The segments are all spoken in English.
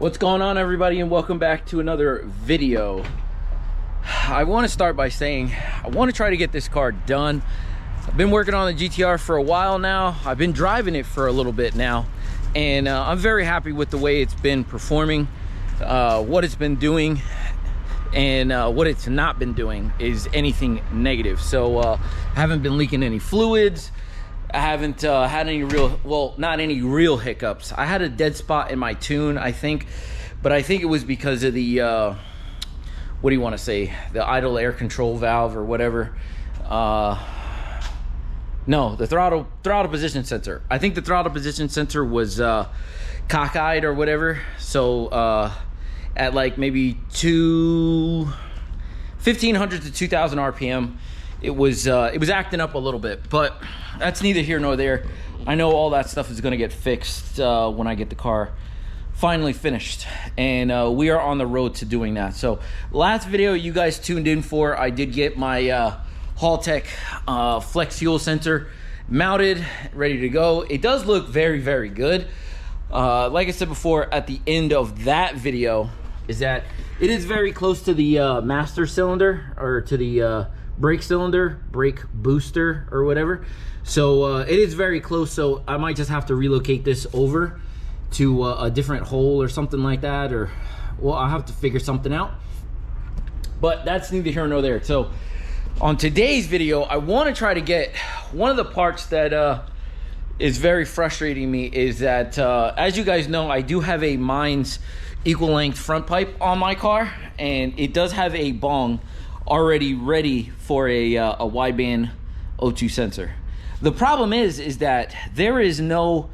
What's going on, everybody, and welcome back to another video. I want to start by saying I want to try to get this car done. I've been working on the GTR for a while now. I've been driving it for a little bit now, and I'm very happy with the way it's been performing, what it's been doing, and what it's not been doing is anything negative. So I haven't been leaking any fluids. I haven't had any real, well, not any real hiccups. I had a dead spot in my tune, I think, but I think it was because of the, what do you want to say, the idle air control valve or whatever. No, the throttle position sensor. I think the throttle position sensor was cockeyed or whatever. So at like maybe 1500 to 2000 RPM, it was acting up a little bit, but that's neither here nor there. I know all that stuff is gonna get fixed when I get the car finally finished, and we are on the road to doing that. So last video you guys tuned in for, I did get my haltech flex fuel sensor mounted, ready to go. It does look very, very good. Like I said before, at the end of that video is that it is very close to the master cylinder, or to the brake cylinder, brake booster, or whatever. So it is very close, so I might just have to relocate this over to a different hole or something like that, or, well, I'll have to figure something out. But that's neither here nor there. So on today's video, I want to try to get one of the parts that is very frustrating me is that, as you guys know, I do have a Mines equal length front pipe on my car, and it does have a bong already ready for a wideband O2 sensor. The problem is that there's nowhere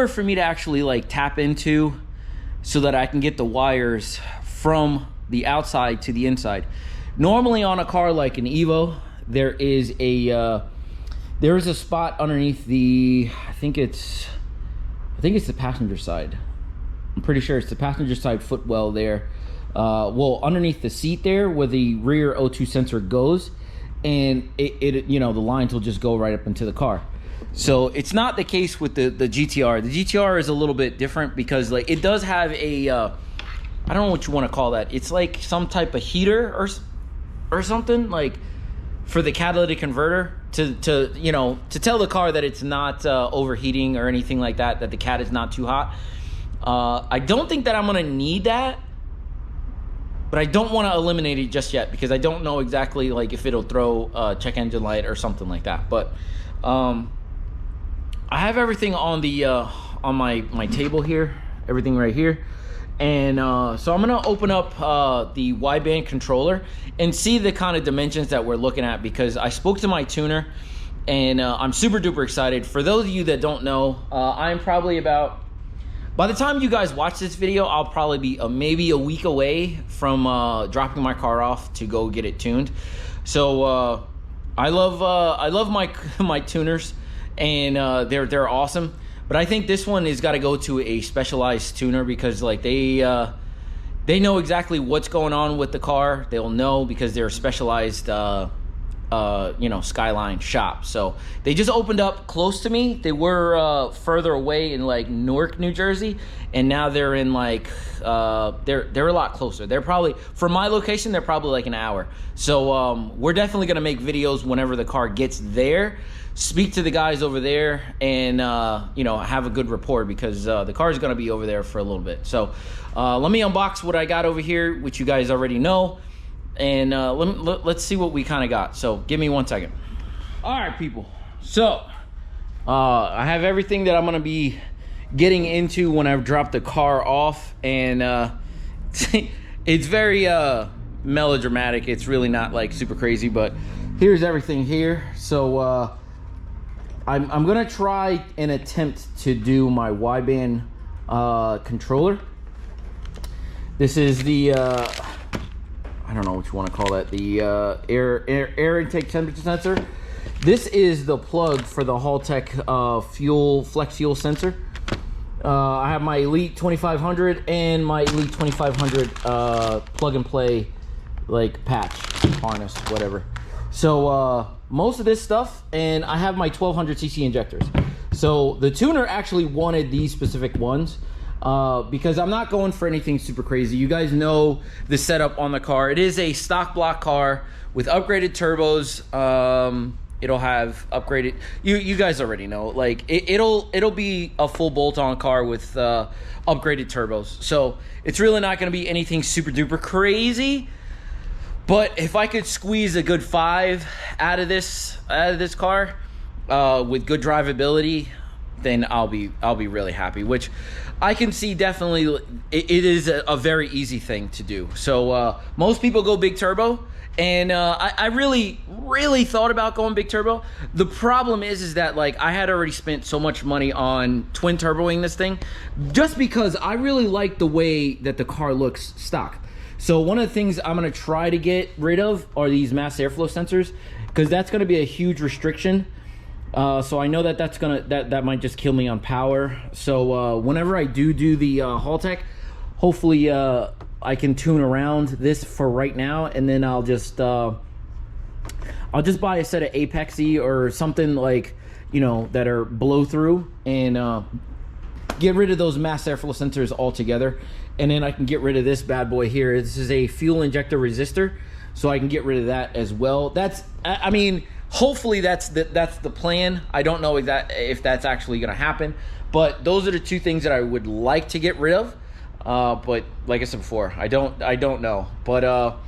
for me to actually like tap into so that I can get the wires from the outside to the inside. Normally on a car like an Evo, there is a spot underneath the, I think it's the passenger side. I'm pretty sure it's the passenger side footwell there. Well, underneath the seat there where the rear O2 sensor goes, and it you know, the lines will just go right up into the car. So it's not the case with the GTR. The GTR is a little bit different because like it does have a I don't know what you want to call that. It's like some type of heater or something, like for the catalytic converter to you know, to tell the car that it's not overheating or anything like that, that the cat is not too hot. I don't think that I'm gonna need that, but I don't want to eliminate it just yet because I don't know exactly like if it'll throw a check engine light or something like that. But I have everything on the on my table here, everything right here, and so I'm gonna open up the wideband controller and see the kind of dimensions that we're looking at, because I spoke to my tuner and I'm super duper excited. For those of you that don't know, I'm probably about, by the time you guys watch this video, I'll probably be maybe a week away from dropping my car off to go get it tuned. So I love my tuners, and they're awesome. But I think this one has got to go to a specialized tuner, because like they know exactly what's going on with the car. They'll know because they're specialized you know, Skyline shop. So they just opened up close to me. They were further away in like Newark, New Jersey, and now they're in like they're a lot closer. They're probably, from my location, they're probably like an hour. So we're definitely gonna make videos whenever the car gets there, speak to the guys over there, and you know, have a good rapport, because the car is gonna be over there for a little bit. So let me unbox what I got over here, which you guys already know, and let's see what we kind of got. So give me 1 second. All right, people, so I have everything that I'm gonna be getting into when I've dropped the car off, and it's very melodramatic. It's really not like super crazy, but here's everything here. So I'm gonna try and attempt to do my wideband controller. This is the I don't know what you want to call that, the air intake temperature sensor. This is the plug for the haltech flex fuel sensor. I have my Elite 2500 and my Elite 2500 plug and play like patch, harness, whatever. So most of this stuff, and I have my 1200cc injectors. So the tuner actually wanted these specific ones. because I'm not going for anything super crazy. You guys know the setup on the car. It is a stock block car with upgraded turbos. It'll have upgraded, you guys already know, like it'll be a full bolt-on car with upgraded turbos. So it's really not going to be anything super duper crazy. But if I could squeeze a good 5 out of this car with good drivability, then I'll be really happy. Which I can see definitely it is a very easy thing to do. So most people go big turbo, and I really thought about going big turbo. The problem is that like I had already spent so much money on twin turboing this thing, just because I really like the way that the car looks stock. So one of the things I'm gonna try to get rid of are these mass airflow sensors, because that's gonna be a huge restriction. So I know that that might just kill me on power. So whenever I do the haltech, hopefully I can tune around this for right now, and then I'll just buy a set of Apexy or something, like, you know, that are blow through, and get rid of those mass airflow sensors altogether. And then I can get rid of this bad boy here. This is a fuel injector resistor, so I can get rid of that as well. That's, I mean, hopefully that's the plan. I don't know if that's actually gonna happen, but those are the two things that I would like to get rid of. But like I said before, I don't know. But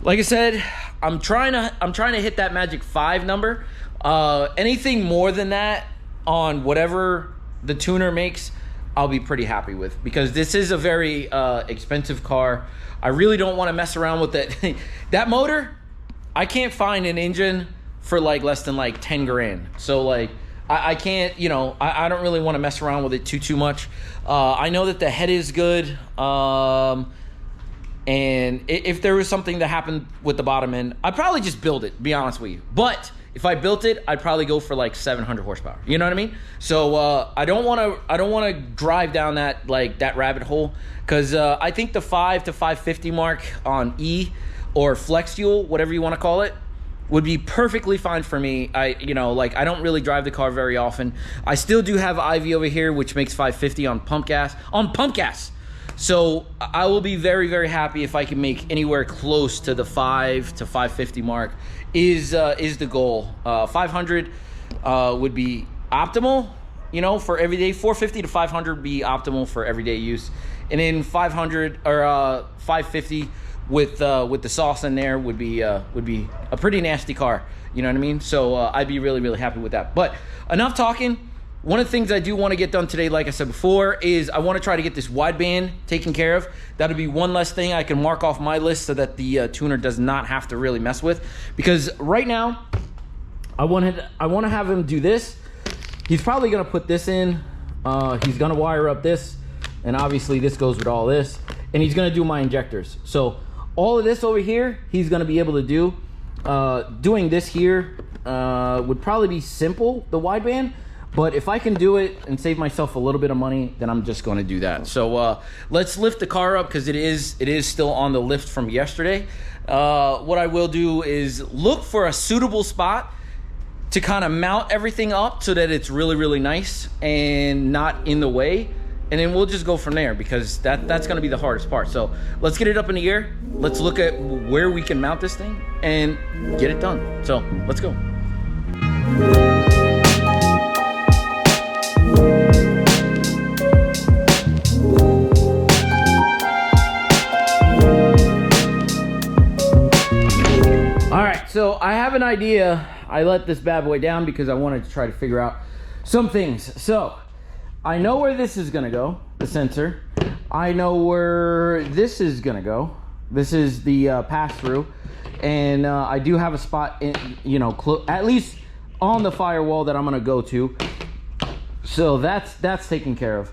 like I said, I'm trying to hit that magic 5 number. Anything more than that on whatever the tuner makes, I'll be pretty happy with, because this is a very expensive car. I really don't want to mess around with it. That motor, I can't find an engine for like less than like 10 grand. So like I can't, you know, I don't really want to mess around with it too much. I know that the head is good, and if there was something that happened with the bottom end, I'd probably just build it, be honest with you. But if I built it, I'd probably go for like 700 horsepower. You know what I mean? So I don't want to drive down that rabbit hole, because I think the 5 to 550 mark on E or flex fuel, whatever you want to call it, would be perfectly fine for me. I don't really drive the car very often. I still do have IV over here, which makes 550 on pump gas. So I will be very, very happy if I can make anywhere close to the 5 to 550 mark is the goal. 500 would be optimal, you know, for everyday. 450 to 500 would be optimal for everyday use. And then 500 or 550 with the sauce in there would be a pretty nasty car. You know what I mean? So I'd be really, really happy with that. But enough talking. One of the things I do want to get done today, like I said before, is I want to try to get this wideband taken care of. That'll be one less thing I can mark off my list, so that the tuner does not have to really mess with. Because right now, I want to have him do this. He's probably going to put this in. He's going to wire up this, and obviously this goes with all this. And he's going to do my injectors. So all of this over here, he's going to be able to do. Doing this here would probably be simple, the wideband. But if I can do it and save myself a little bit of money, then I'm just going to do that. So let's lift the car up, because it is still on the lift from yesterday. What I will do is look for a suitable spot to kind of mount everything up so that it's really, really nice and not in the way. And then we'll just go from there, because that's going to be the hardest part. So let's get it up in the air. Let's look at where we can mount this thing and get it done. So let's go. All right, so I have an idea. I let this bad boy down because I wanted to try to figure out some things. So I know where this is gonna go, the sensor. I know where this is gonna go. This is the pass-through. And I do have a spot, in, you know, at least on the firewall that I'm gonna go to. So that's taken care of.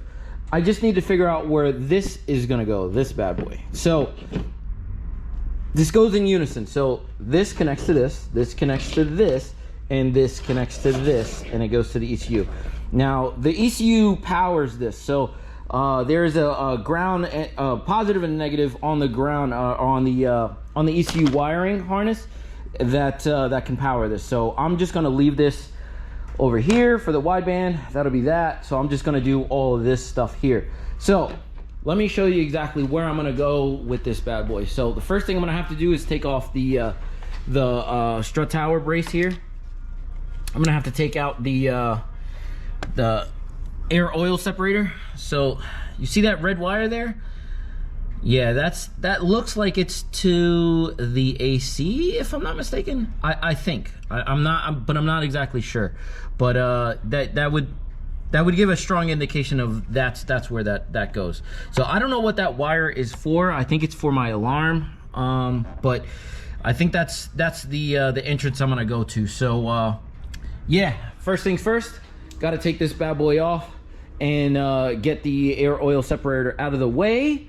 I just need to figure out where this is gonna go, this bad boy. So this goes in unison. So this connects to this connects to this, and this connects to this, and it goes to the ECU. Now the ECU powers this. So there's a ground, positive and negative on the ground, on the ECU wiring harness that can power this. So I'm just gonna leave this over here for the wideband. That'll be that. So I'm just gonna do all of this stuff here. So let me show you exactly where I'm gonna go with this bad boy. So the first thing I'm gonna have to do is take off the strut tower brace here. I'm gonna have to take out the air oil separator. So you see that red wire there? Yeah, that looks like it's to the AC, if I'm not mistaken. I think I'm not exactly sure, but that would give a strong indication of that's where that goes. So I don't know what that wire is for. I think it's for my alarm, but I think that's the entrance I'm gonna go to. So yeah, first things first, got to take this bad boy off and get the air oil separator out of the way,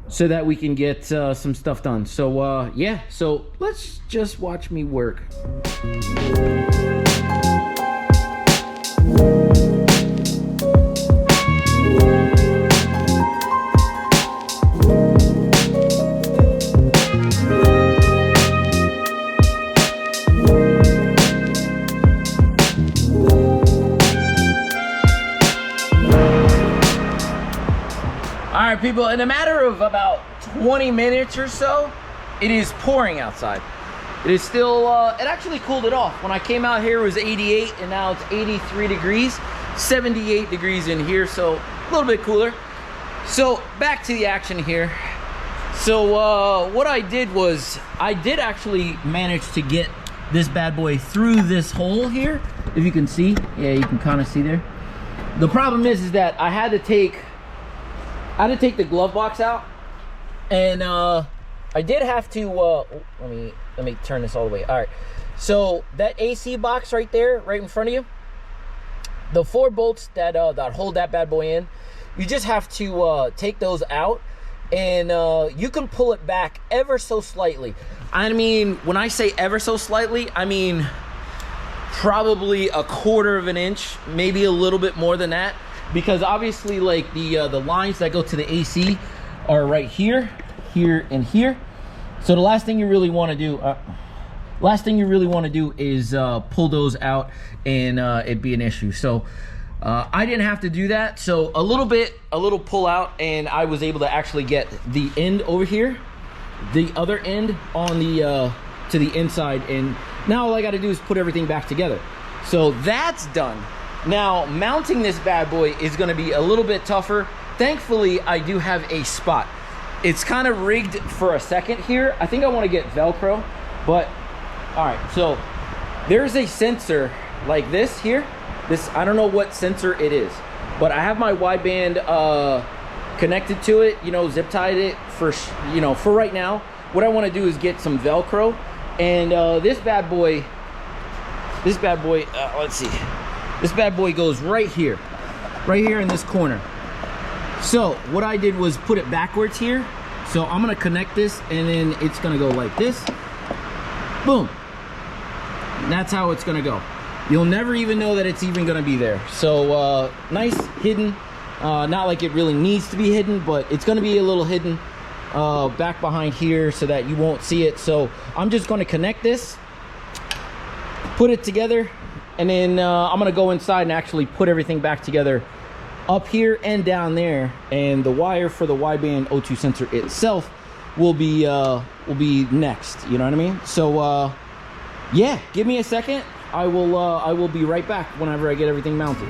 so that we can get some stuff done. So yeah, so let's just watch me work. All right, people, in a matter of about 20 minutes or so, it is pouring outside. It is still, it actually cooled it off. When I came out here, it was 88, and now it's 83 degrees, 78 degrees in here, so a little bit cooler. So back to the action here. So what I did was, I did actually manage to get this bad boy through this hole here. If you can see, yeah, you can kind of see there. The problem is that I had to take the glove box out, and I did have to let me turn this all the way. All right, so that AC box right there, right in front of you, the 4 bolts that hold that bad boy in, you just have to take those out, and you can pull it back ever so slightly. I mean, when I say ever so slightly, I mean probably 1/4 of an inch, maybe a little bit more than that. Because obviously, like, the lines that go to the AC are right here, here, and here. So the last thing you really want to do, is pull those out, and it'd be an issue. So I didn't have to do that. So a little pull out, and I was able to actually get the end over here, the other end on the to the inside, and now all I got to do is put everything back together. So that's done. Now, mounting this bad boy is going to be a little bit tougher. Thankfully, I do have a spot. It's kind of rigged for a second here. I think I want to get Velcro, but all right. So there's a sensor like this here. I don't know what sensor it is, but I have my wideband connected to it, you know, zip tied it for right now. What I want to do is get some Velcro, and this bad boy, let's see. This bad boy goes right here in this corner. So what I did was put it backwards here. So I'm gonna connect this, and then it's gonna go like this. Boom. And that's how it's gonna go. You'll never even know that it's even gonna be there. So nice hidden. Not like it really needs to be hidden, but it's gonna be a little hidden back behind here so that you won't see it. So I'm just gonna connect this, put it together, and then I'm gonna go inside and actually put everything back together up here and down there. And the wire for the wideband O2 sensor itself will be next. You know what I mean? So yeah, give me a second. I will be right back whenever I get everything mounted.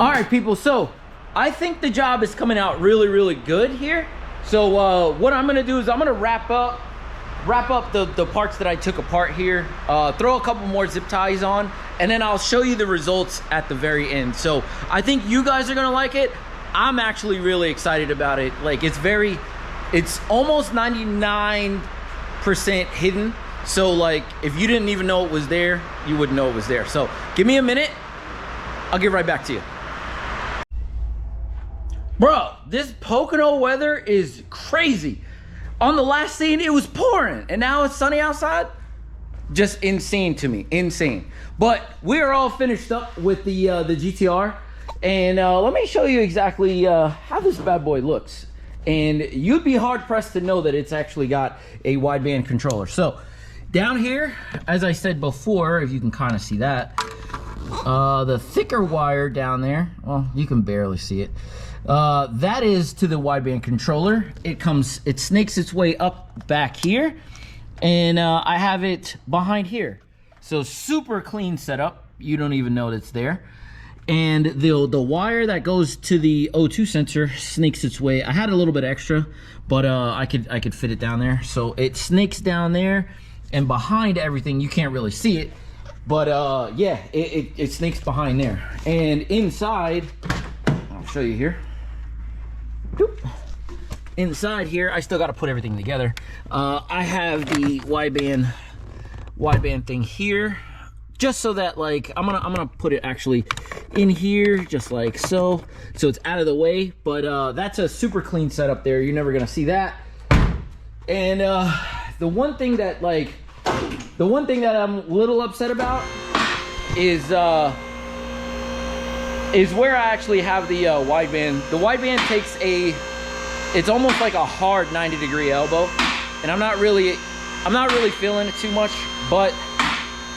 All right, people, so I think the job is coming out really, really good here. So what I'm gonna do is I'm gonna wrap up the parts that I took apart here, throw a couple more zip ties on, and then I'll show you the results at the very end. So I think you guys are gonna like it. I'm actually really excited about it. Like, it's almost 99% hidden. So like, if you didn't even know it was there, you wouldn't know it was there. So give me a minute, I'll get right back to you. Bro, this Pocono weather is crazy. On the last scene, it was pouring, and now it's sunny outside. Just insane to me, insane. But we're all finished up with the GTR, and let me show you exactly how this bad boy looks. And you'd be hard pressed to know that it's actually got a wideband controller. So down here, as I said before, if you can kind of see that, the thicker wire down there, well, you can barely see it. That is to the wideband controller. It snakes its way up back here, and I have it behind here. So super clean setup. You don't even know it's there. And the wire that goes to the O2 sensor snakes its way. I had a little bit extra, but I could fit it down there. So it snakes down there, and behind everything, you can't really see it, but yeah, it snakes behind there. And inside, I'll show you here. Inside here, I still got to put everything together. I have the wideband thing here, just so that, like, I'm gonna put it actually in here, just like so it's out of the way. But that's a super clean setup there. You're never gonna see that. And the one thing that I'm a little upset about is where I actually have the wideband. The wideband takes it's almost like a hard 90-degree elbow, and I'm not really feeling it too much, but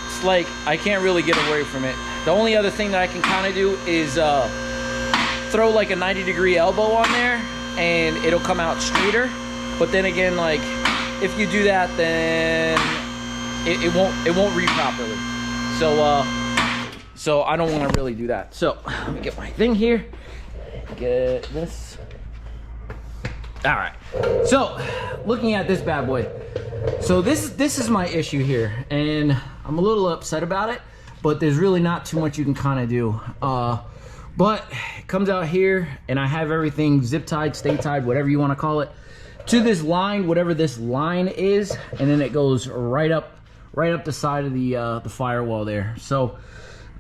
it's like I can't really get away from it. The only other thing that I can kind of do is throw like a 90-degree elbow on there, and it'll come out straighter. But then again, like, if you do that, then it won't read properly. So I don't want to really do that. So let me get my thing here. Get this. All right. So looking at this bad boy. So this is my issue here, and I'm a little upset about it, but there's really not too much you can kind of do. But it comes out here, and I have everything zip tied, stay tied, whatever you want to call it, to this line, whatever this line is, and then it goes right up the side of the firewall there. So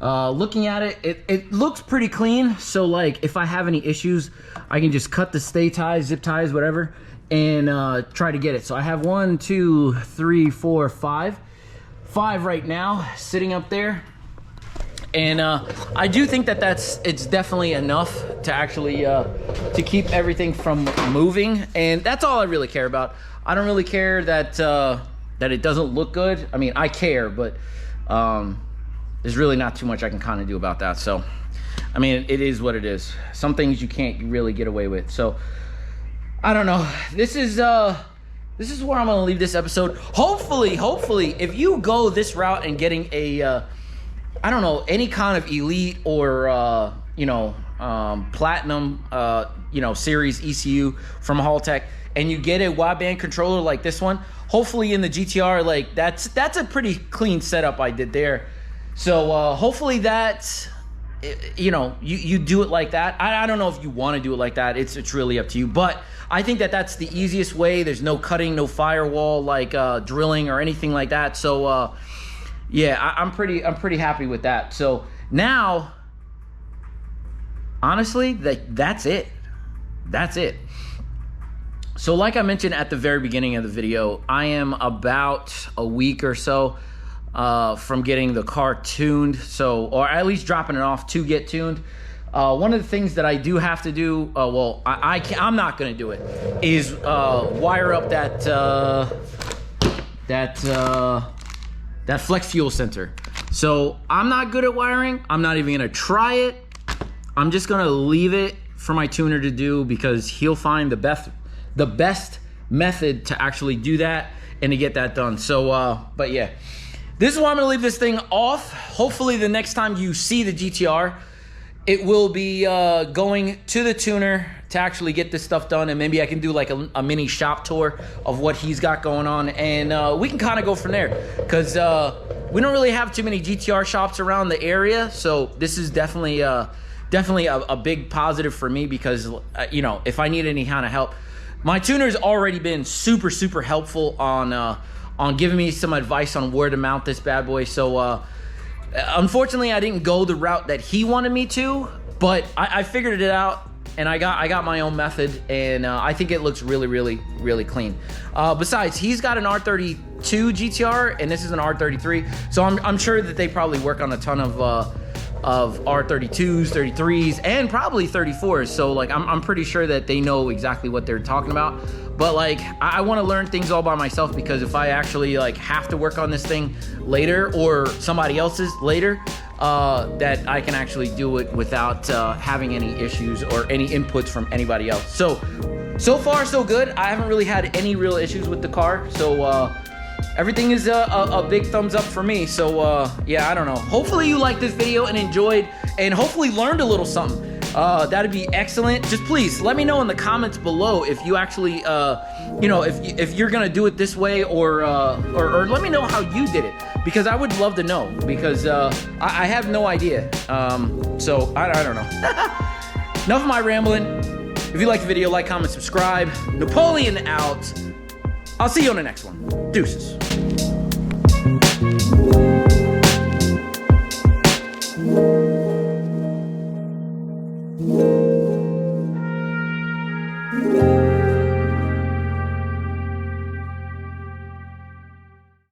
looking at it, it looks pretty clean. So like, if I have any issues, I can just cut the stay ties, zip ties, whatever, and try to get it. So I have 1, 2, 3, 4, 5 right now sitting up there. And I do think that it's definitely enough to actually to keep everything from moving, and that's all I really care about. I don't really care that it doesn't look good. I mean, I care, but there's really not too much I can kind of do about that. So, I mean, it is what it is. Some things you can't really get away with. So, I don't know. This is where I'm gonna leave this episode. Hopefully, if you go this route and getting a I don't know, any kind of elite or platinum series ECU from haltech, and you get a wideband controller like this one, hopefully in the GTR, like that's a pretty clean setup I did there. So hopefully that's, you do it like that. I don't know if you want to do it like that. It's really up to you, but I think that's the easiest way. There's no cutting, no firewall, like drilling or anything like that. So yeah, I'm pretty happy with that. So now, honestly, that's it. So like I mentioned at the very beginning of the video, I am about a week or so from getting the car tuned, or at least dropping it off to get tuned. One of the things that I do have to do, I'm not going to do it, is wire up that flex fuel sensor. So I'm not good at wiring. I'm not even gonna try it. I'm just gonna leave it for my tuner to do, because he'll find the best method to actually do that and to get that done. So, but yeah, this is why I'm gonna leave this thing off. Hopefully the next time you see the GTR, it will be going to the tuner to actually get this stuff done, and maybe I can do like a mini shop tour of what he's got going on, and we can kind of go from there, because we don't really have too many GTR shops around the area, so this is definitely a big positive for me, because you know, if I need any kind of help, my tuner's already been super helpful on giving me some advice on where to mount this bad boy. So unfortunately I didn't go the route that he wanted me to, but I figured it out, and I got my own method, and I think it looks really clean. Besides, he's got an R32 GTR, and this is an R33, so I'm sure that they probably work on a ton of R32s, 33s, and probably 34s. So like I'm pretty sure that they know exactly what they're talking about. But like I want to learn things all by myself, because if I actually like have to work on this thing later, or somebody else's later, that I can actually do it without having any issues or any inputs from anybody else. So far so good. I haven't really had any real issues with the car. So everything is a big thumbs up for me. So yeah, I don't know. Hopefully you liked this video and enjoyed, and hopefully learned a little something. That'd be excellent. Just please let me know in the comments below if you actually, you know, if you're gonna do it this way, or let me know how you did it, because I would love to know, because I have no idea. So I don't know. Enough of my rambling. If you like the video, like, comment, subscribe. Napoleon out. I'll see you on the next one. Deuces.